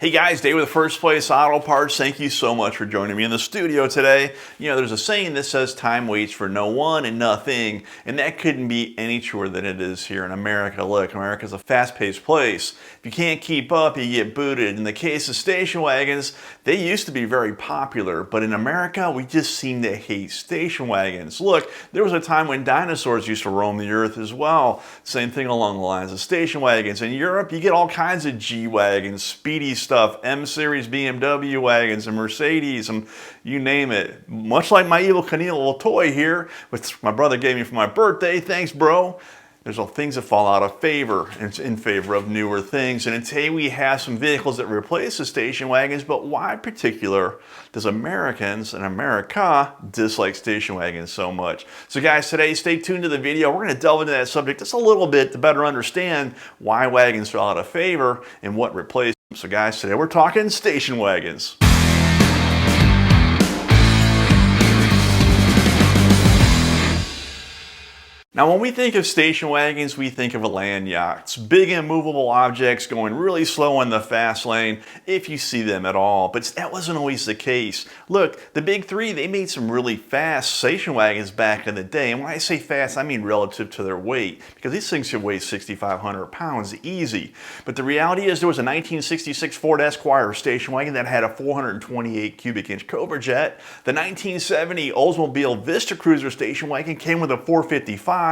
Hey guys, Dave with First Place Auto Parts. Thank you so much for joining me in the studio today. You know, there's a saying that says time waits for no one and nothing, and that couldn't be any truer than it is here in America. Look, America's a fast-paced place. If you can't keep up, you get booted. In the case of station wagons, they used to be very popular, but in America, we just seem to hate station wagons. Look, there was a time when dinosaurs used to roam the earth as well. Same thing along the lines of station wagons. In Europe, you get all kinds of G-wagons, speedy stuff, M-Series BMW wagons and Mercedes and you name it. Much like my Evel Knievel little toy here, which my brother gave me for my birthday. Thanks, bro. There's all things that fall out of favor in favor of newer things. And today we have some vehicles that replace the station wagons, but why in particular does Americans and America dislike station wagons so much? So guys, today stay tuned to the video. We're going to delve into that subject just a little bit to better understand why wagons fell out of favor and what replaced them. So guys, today we're talking station wagons. Now, when we think of station wagons, we think of land yachts, big immovable objects going really slow in the fast lane, if you see them at all. But that wasn't always the case. Look, the big three, they made some really fast station wagons back in the day. And when I say fast, I mean relative to their weight, because these things should weigh 6,500 pounds easy. But the reality is there was a 1966 Ford Esquire station wagon that had a 428 cubic inch Cobra Jet. The 1970 Oldsmobile Vista Cruiser station wagon came with a 455.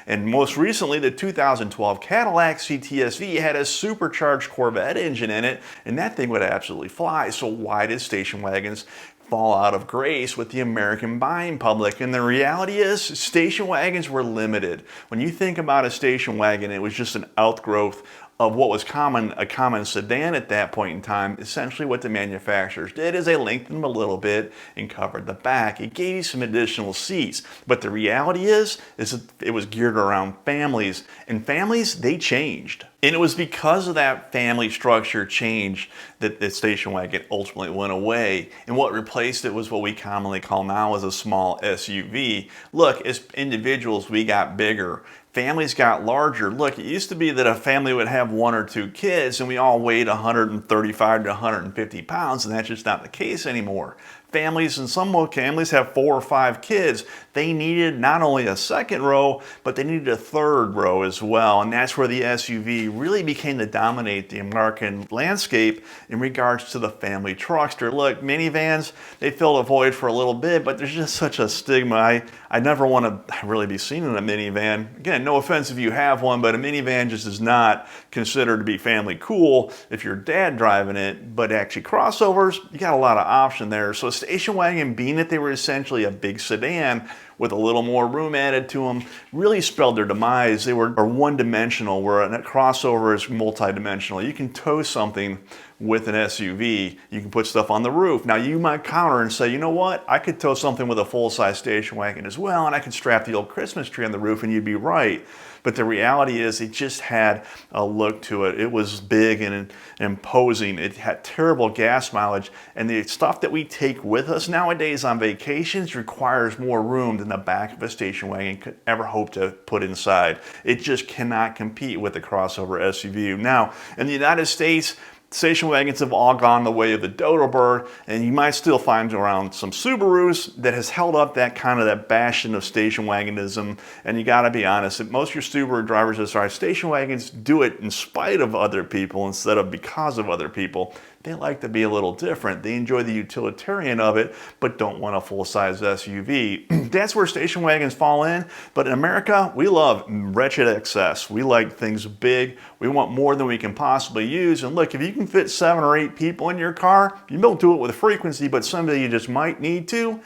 And most recently, the 2012 Cadillac CTS-V had a supercharged Corvette engine in it, and that thing would absolutely fly. So why did station wagons fall out of grace with the American buying public? And the reality is, station wagons were limited. When you think about a station wagon, it was just an outgrowth of what was a common sedan at that point in time. Essentially what the manufacturers did is they lengthened them a little bit and covered the back. It gave you some additional seats. But the reality is it was geared around families, and families, they changed. And it was because of that family structure change that the station wagon ultimately went away. And what replaced it was what we commonly call now as a small SUV. Look, as individuals, we got bigger. Families got larger. Look, it used to be that a family would have one or two kids and we all weighed 135 to 150 pounds, and that's just not the case anymore. Families, and some families have 4 or 5 kids. They needed not only a second row, but they needed a third row as well. And that's where the SUV really became to dominate the American landscape in regards to the family truckster. Look, minivans, they filled a void for a little bit, but there's just such a stigma. I never want to really be seen in a minivan. Again, no offense if you have one, but a minivan just is not considered to be family cool if you're dad driving it. But actually crossovers, you got a lot of option there. So station wagon, being that they were essentially a big sedan with a little more room added to them, really spelled their demise. They were one-dimensional, where a crossover is multi-dimensional. You can tow something with an SUV. You can put stuff on the roof. Now you might counter and say, you know what? I could tow something with a full-size station wagon as well, and I could strap the old Christmas tree on the roof, and you'd be right. But the reality is it just had a look to it. It was big and imposing. It had terrible gas mileage. And the stuff that we take with us nowadays on vacations requires more room than the back of a station wagon could ever hope to put inside. It just cannot compete with the crossover SUV. Now, in the United States, station wagons have all gone the way of the dodo bird, and you might still find around some Subarus that has held up that bastion of station wagonism. And you got to be honest, that most of your Subaru drivers that are station wagons do it in spite of other people instead of because of other people. They like to be a little different. They enjoy the utilitarian of it, but don't want a full-size SUV. That's where station wagons fall in. But in America, we love wretched excess. We like things big. We want more than we can possibly use. And look, if you can fit 7 or 8 people in your car, you don't do it with frequency, but someday you just might need to.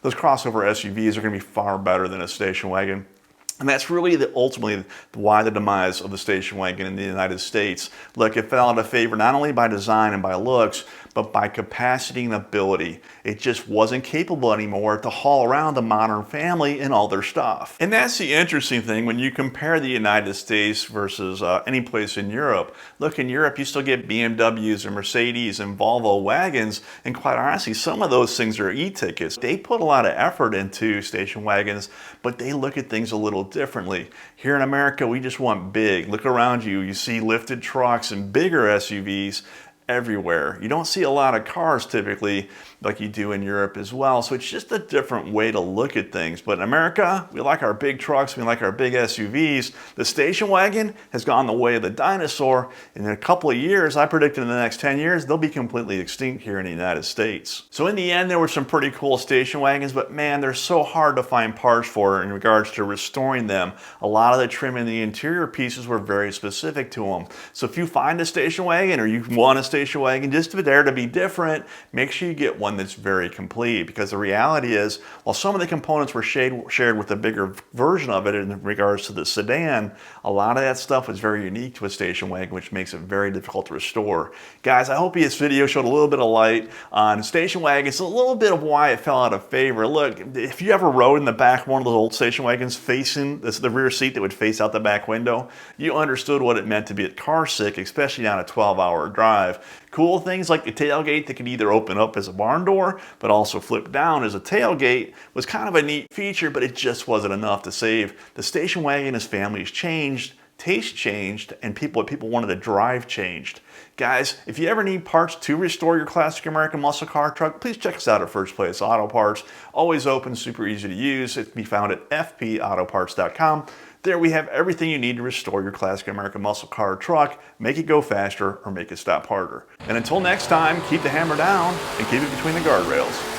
Those crossover SUVs are going to be far better than a station wagon. And that's really ultimately why the demise of the station wagon in the United States. Look, it fell out of favor not only by design and by looks, but by capacity and ability. It just wasn't capable anymore to haul around the modern family and all their stuff. And that's the interesting thing when you compare the United States versus any place in Europe. Look, in Europe, you still get BMWs and Mercedes and Volvo wagons, and quite honestly, some of those things are e-tickets. They put a lot of effort into station wagons, but they look at things a little differently. Here in America, we just want big. Look around you, you see lifted trucks and bigger SUVs. everywhere. You don't see a lot of cars typically like you do in Europe as well. So it's just a different way to look at things. But in America, we like our big trucks, we like our big SUVs. The station wagon has gone the way of the dinosaur. In a couple of years, I predicted in the next 10 years, they'll be completely extinct here in the United States. So in the end, there were some pretty cool station wagons, but man, they're so hard to find parts for in regards to restoring them. A lot of the trim and the interior pieces were very specific to them. So if you find a station wagon or you want a station wagon just to dare to be different, make sure you get one that's very complete, because the reality is, while some of the components were shared with a bigger version of it in regards to the sedan, a lot of that stuff was very unique to a station wagon, which makes it very difficult to restore. Guys, I hope this video showed a little bit of light on station wagons, a little bit of why it fell out of favor. Look, if you ever rode in the back of one of those old station wagons facing the rear seat that would face out the back window, you understood what it meant to be car sick, especially on a 12-hour drive. Cool things like the tailgate that could either open up as a barn door, but also flip down as a tailgate was kind of a neat feature, but it just wasn't enough to save the station wagon as families changed, taste changed, and what people wanted to drive changed. Guys, if you ever need parts to restore your classic American muscle car truck, please check us out at First Place Auto Parts. Always open, super easy to use. It can be found at fpautoparts.com. There we have everything you need to restore your classic American muscle car truck, make it go faster or make it stop harder. And until next time, keep the hammer down and keep it between the guardrails.